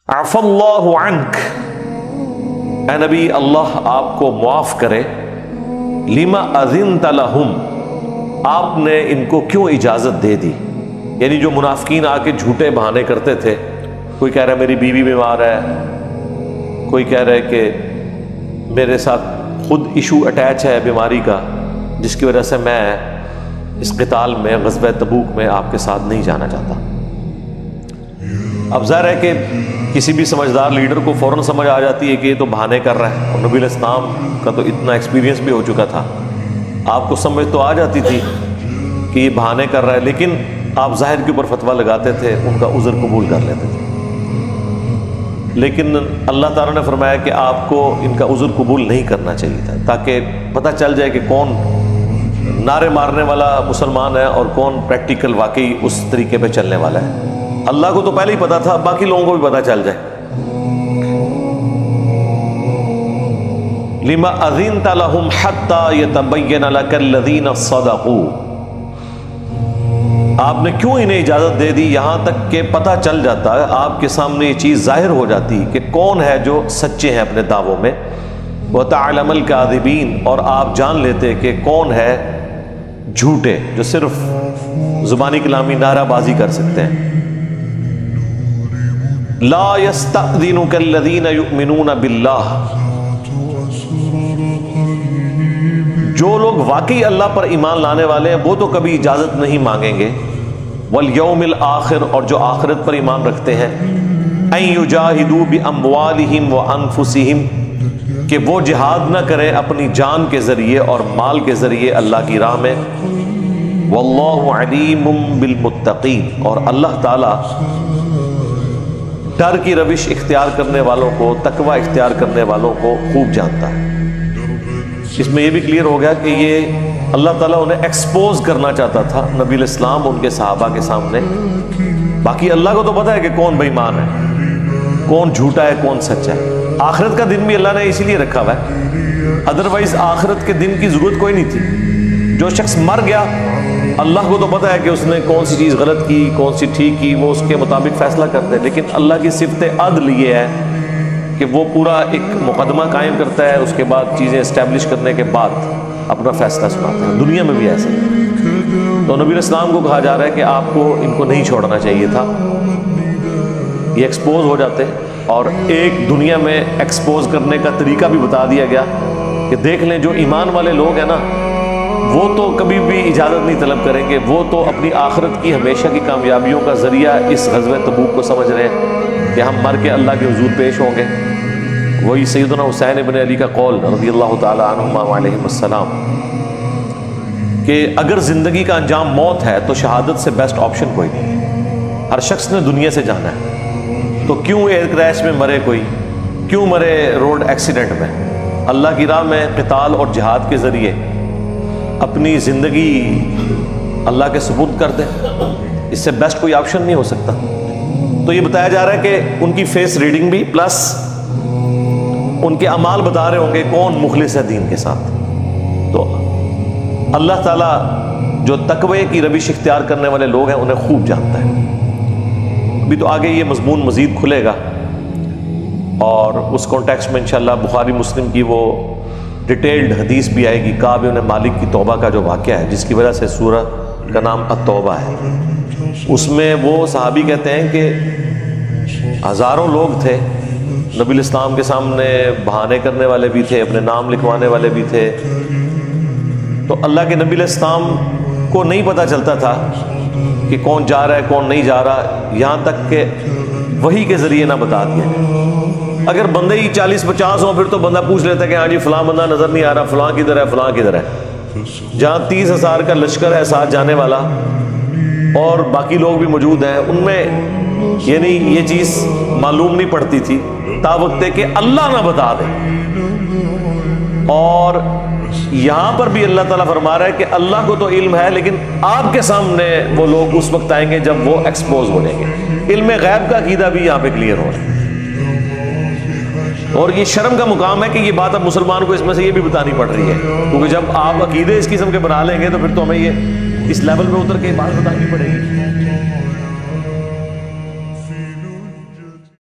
عفا اللہ عنک، اے نبی اللہ آپ کو معاف کرے، لما اذنت لہم، آپ نے ان کو کیوں اجازت دے دی؟ یعنی جو منافقین آ کے جھوٹے بہانے کرتے تھے، کوئی کہہ رہا ہے میری بیوی بیمار ہے، کوئی کہہ رہا ہے کہ میرے ساتھ خود ایشو اٹیچ ہے بیماری کا، جس کی وجہ سے میں اس قتال میں غزوہ تبوک میں آپ کے ساتھ نہیں جانا چاہتا۔ اب ظاہر ہے کہ کسی بھی سمجھدار لیڈر کو فوراً سمجھ آ جاتی ہے کہ یہ تو بہانے کر رہا ہے، اور نبی علیہ السلام کا تو اتنا ایکسپیرینس بھی ہو چکا تھا، آپ کو سمجھ تو آ جاتی تھی کہ یہ بہانے کر رہا ہے، لیکن آپ ظاہر کے اوپر فتویٰ لگاتے تھے، ان کا عذر قبول کر لیتے تھے۔ لیکن اللہ تعالیٰ نے فرمایا کہ آپ کو ان کا عذر قبول نہیں کرنا چاہیے تھا، تاکہ پتہ چل جائے کہ کون نعرے مارنے والا مسلمان ہے اور کون پریکٹیکل واقعی اس طریقے پہ چلنے والا ہے۔ اللہ کو تو پہلے ہی پتا تھا، باقی لوگوں کو بھی پتہ چل جائے۔ لما اذنت لهم حتى يتبين لك الذين صدقوا، آپ نے کیوں انہیں اجازت دے دی یہاں تک کہ پتہ چل جاتا ہے، آپ کے سامنے یہ چیز ظاہر ہو جاتی کہ کون ہے جو سچے ہیں اپنے دعووں میں، وتعلم الكاذبین، اور آپ جان لیتے کہ کون ہے جھوٹے جو صرف زبانی کلامی نعرہ بازی کر سکتے ہیں۔ لا يستأذنك الذين يؤمنون باللہ، جو لوگ واقعی اللہ پر ایمان لانے والے ہیں وہ تو کبھی اجازت نہیں مانگیں گے، والیوم الآخر، اور جو آخرت پر ایمان رکھتے ہیں، ان یجاہدوا باموالہم وانفسہم، کہ وہ جہاد نہ کریں اپنی جان کے ذریعے اور مال کے ذریعے اللہ کی راہ میں، واللہ علیم بالمتقین، اور اللہ تعالی ڈر کی روش اختیار کرنے والوں کو، تقوی اختیار کرنے والوں کو خوب جانتا ہے۔ اس میں یہ بھی کلیئر ہو گیا کہ یہ اللہ تعالیٰ انہیں ایکسپوز کرنا چاہتا تھا، نبی علیہ السلام ان کے صحابہ کے سامنے۔ باقی اللہ کو تو پتہ ہے کہ کون بے ایمان ہے، کون جھوٹا ہے، کون سچا ہے۔ آخرت کا دن بھی اللہ نے اسی لیے رکھا ہوا ہے، ادروائز آخرت کے دن کی ضرورت کوئی نہیں تھی۔ جو شخص مر گیا، اللہ کو تو پتہ ہے کہ اس نے کون سی چیز غلط کی، کون سی ٹھیک کی، وہ اس کے مطابق فیصلہ کرتے ہیں، لیکن اللہ کی صفت عدل یہ ہے کہ وہ پورا ایک مقدمہ قائم کرتا ہے، اس کے بعد چیزیں اسٹیبلش کرنے کے بعد اپنا فیصلہ سناتا ہے۔ دنیا میں بھی ایسے ہے۔ تو نبی علیہ السلام کو کہا جا رہا ہے کہ آپ کو ان کو نہیں چھوڑنا چاہیے تھا، یہ ایکسپوز ہو جاتے، اور ایک دنیا میں ایکسپوز کرنے کا طریقہ بھی بتا دیا گیا کہ دیکھ لیں جو ایمان والے لوگ ہیں نا، وہ تو کبھی بھی اجازت نہیں طلب کریں گے، وہ تو اپنی آخرت کی ہمیشہ کی کامیابیوں کا ذریعہ اس غزوہ تبوک کو سمجھ رہے ہیں کہ ہم مر کے اللہ کے حضور پیش ہوں گے۔ وہی سیدنا حسین ابن علی کا قول رضی اللہ تعالی عنہما علیہم السلام کہ اگر زندگی کا انجام موت ہے تو شہادت سے بیسٹ آپشن کوئی نہیں۔ ہر شخص نے دنیا سے جانا ہے، تو کیوں ایئر کریش میں مرے کوئی، کیوں مرے روڈ ایکسیڈنٹ میں؟ اللہ کی راہ میں قتال اور جہاد کے ذریعے اپنی زندگی اللہ کے سپرد کر دیں، اس سے بیسٹ کوئی آپشن نہیں ہو سکتا۔ تو یہ بتایا جا رہا ہے کہ ان کی فیس ریڈنگ بھی پلس ان کے اعمال بتا رہے ہوں گے کون مخلص ہے دین کے ساتھ۔ تو اللہ تعالیٰ جو تقوی کی روش اختیار کرنے والے لوگ ہیں انہیں خوب جانتا ہے۔ ابھی تو آگے یہ مضمون مزید کھلے گا، اور اس کانٹیکسٹ میں انشاءاللہ بخاری مسلم کی وہ ڈیٹیلڈ حدیث بھی آئے گی، کعب بن مالک کی توبہ کا جو واقعہ ہے، جس کی وجہ سے سورہ کا نام التوبہ ہے۔ اس میں وہ صحابی کہتے ہیں کہ ہزاروں لوگ تھے، نبی علیہ السلام کے سامنے بہانے کرنے والے بھی تھے، اپنے نام لکھوانے والے بھی تھے، تو اللہ کے نبی علیہ السلام کو نہیں پتہ چلتا تھا کہ کون جا رہا ہے کون نہیں جا رہا، یہاں تک کہ وحی کے ذریعے نہ بتا دیا۔ اگر بندے ہی 40-50 ہوں پھر تو بندہ پوچھ لیتا ہے کہ ہاں جی فلاں بندہ نظر نہیں آ رہا، فلاں کدھر ہے، فلاں کدھر ہے۔ جہاں 30,000 کا لشکر ہے ساتھ جانے والا اور باقی لوگ بھی موجود ہیں، ان میں یعنی یہ چیز معلوم نہیں پڑتی تھی تا وقت کہ اللہ نہ بتا دے۔ اور یہاں پر بھی اللہ تعالیٰ فرما رہا ہے کہ اللہ کو تو علم ہے، لیکن آپ کے سامنے وہ لوگ اس وقت آئیں گے جب وہ ایکسپوز ہو جائیں گے۔ علم غیب کا عقیدہ بھی یہاں پہ کلیئر ہو رہا ہے، اور یہ شرم کا مقام ہے کہ یہ بات اب مسلمان کو اس میں سے یہ بھی بتانی پڑ رہی ہے، کیونکہ جب آپ عقیدے اس قسم کے بنا لیں گے تو پھر تو ہمیں یہ اس لیول پہ اتر کے بات بتانی پڑے گی۔